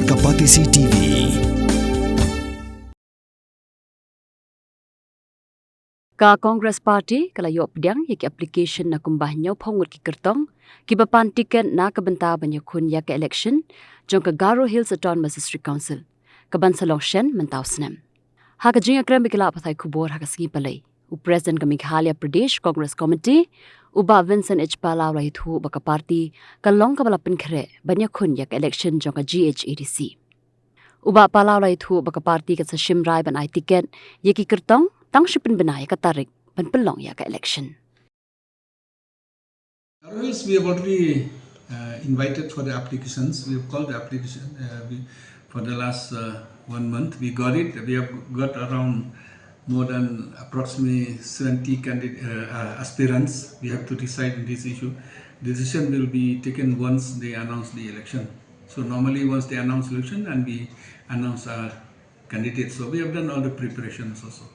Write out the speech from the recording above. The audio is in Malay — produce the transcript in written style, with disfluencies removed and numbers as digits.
Kapatisi TV. Ka Congress Party kala yo pdiang yaki application na kumbahnya pongut ki kertong Kiba pan tiket na kabenta Ïakhun ya ke election jong ka Garo Hills Autonomous District Council kaban salong shen mentau snem. Ha ka jinga krem bikila pathai kubor ha ka sigi palai. U President ka Meghalaya Pradesh Congress Committee uba Vincent H. Pala raithu baka party kalong kabala pinkre Ïakhun ya ke election jong ka GHADC. Uba Pala raithu baka party ka sa Shimrai ban ai tiket yaki kertong tang shipin benai ka tarik ban pelong ya ka election. We have already invited for the applications. We have called the application for the last 1 month. We got it. We have got around more than approximately 70 aspirants. We have to decide on this issue. Decision will be taken once they announce the election. So normally once they announce election and we announce our candidates. So we have done all the preparations also.